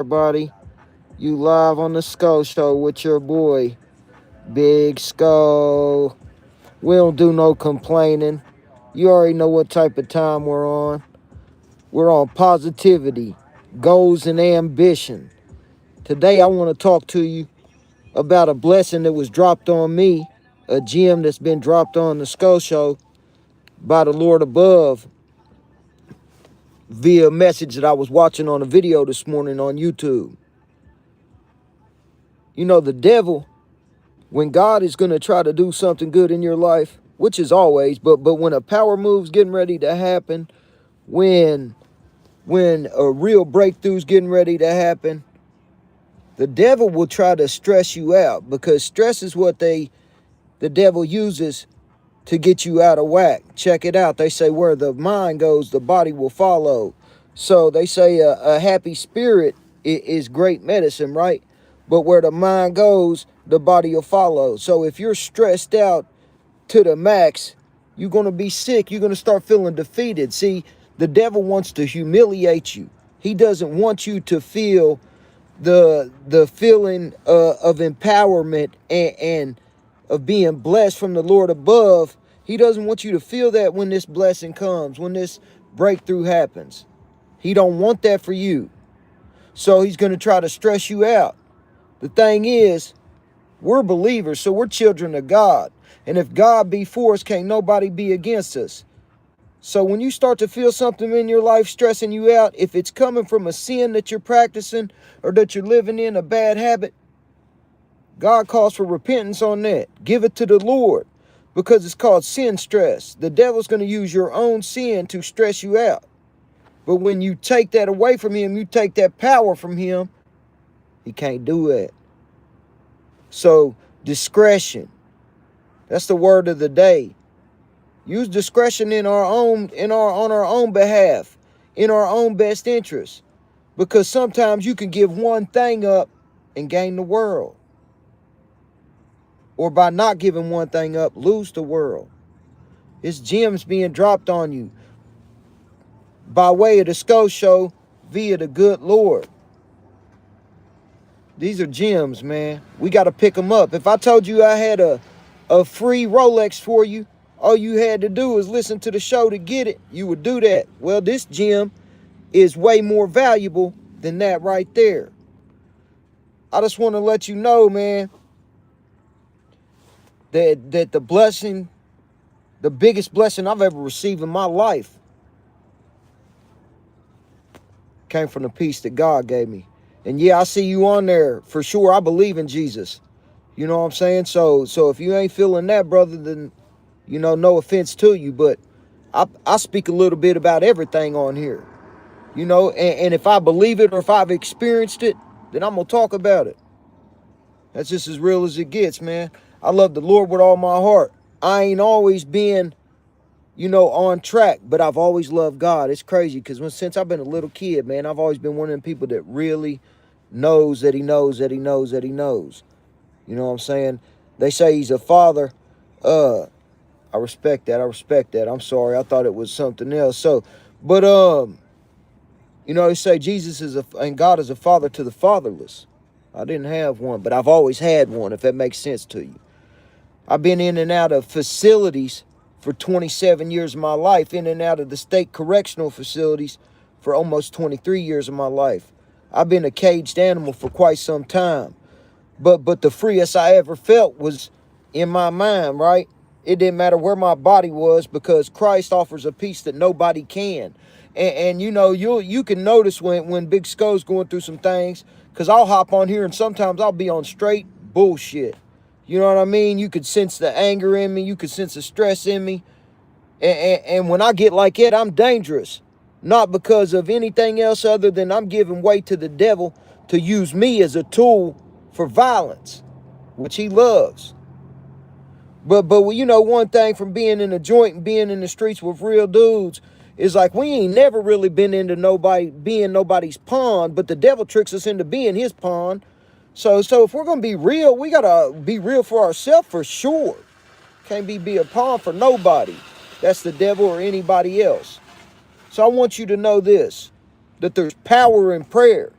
Everybody, you live on the Sco Show with your boy, Big Sco. We don't do no complaining. You already know what type of time we're on. We're on positivity, goals, and ambition. Today, I want to talk to you about a blessing that was dropped on me, a gem that's been dropped on the Sco Show by the Lord above via a message that I was watching on a video this morning on YouTube. You know, the devil, when God is going to try to do something good in your life, which is always, but when a power move's getting ready to happen, when a real breakthrough's getting ready to happen, the devil will try to stress you out, because stress is what the devil uses to get you out of whack. Check it out. They say where the mind goes, the body will follow. So they say a happy spirit is great medicine, right? But where the mind goes, the body will follow. So if you're stressed out to the max, you're going to be sick. You're going to start feeling defeated. See, the devil wants to humiliate you. He doesn't want you to feel the feeling of empowerment and of being blessed from the Lord above. He doesn't want you to feel that when this blessing comes, when this breakthrough happens. He don't want that for you. So he's going to try to stress you out. The thing is, we're believers, so we're children of God. And if God be for us, can't nobody be against us. So when you start to feel something in your life stressing you out, if it's coming from a sin that you're practicing or that you're living in, a bad habit, God calls for repentance on that. Give it to the Lord, because it's called sin stress. The devil's going to use your own sin to stress you out. But when you take that away from him, you take that power from him, he can't do that. So discretion, that's the word of the day. Use discretion on our own behalf, in our own best interest. Because sometimes you can give one thing up and gain the world. Or by not giving one thing up, lose the world. It's gems being dropped on you by way of the Sco Show via the good Lord. These are gems, man. We got to pick them up. If I told you I had a free Rolex for you, all you had to do is listen to the show to get it. You would do that. Well, this gem is way more valuable than that right there. I just want to let you know, man, that the blessing, the biggest blessing I've ever received in my life, came from the peace that God gave me. And yeah, I see you on there for sure. I believe in Jesus. You know what I'm saying? So if you ain't feeling that, brother, then, you know, no offense to you, but I speak a little bit about everything on here. You know, and if I believe it or if I've experienced it, then I'm going to talk about it. That's just as real as it gets, man. I love the Lord with all my heart. I ain't always been, you know, on track, but I've always loved God. It's crazy because since I've been a little kid, man, I've always been one of them people that really knows that he knows that he knows that he knows. You know what I'm saying? They say he's a father. I respect that. I respect that. I'm sorry. I thought it was something else. So, but, you know, they say Jesus is and God is a father to the fatherless. I didn't have one, but I've always had one, if that makes sense to you. I've been in and out of facilities for 27 years of my life, in and out of the state correctional facilities for almost 23 years of my life. I've been a caged animal for quite some time. But the freest I ever felt was in my mind, right? It didn't matter where my body was, because Christ offers a peace that nobody can. And you know, you can notice when Big Sco's going through some things, because I'll hop on here and sometimes I'll be on straight bullshit. You know what I mean? You could sense the anger in me. You could sense the stress in me. And when I get like it, I'm dangerous. Not because of anything else other than I'm giving way to the devil to use me as a tool for violence, which he loves. But you know, one thing from being in a joint and being in the streets with real dudes is like we ain't never really been into being nobody's pawn, but the devil tricks us into being his pawn. So if we're gonna be real, we gotta be real for ourselves for sure. Can't be a pawn for nobody. That's the devil or anybody else. So I want you to know this, that there's power in prayer.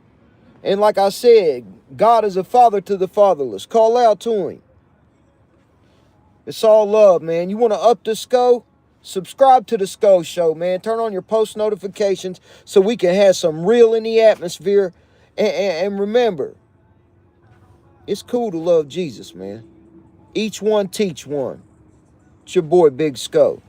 And like I said, God is a father to the fatherless. Call out to him. It's all love, man. You want to up the Sco? Subscribe to the Sco Show, man. Turn on your post notifications so we can have some real in the atmosphere. And remember, it's cool to love Jesus, man. Each one teach one. It's your boy, Big Sco.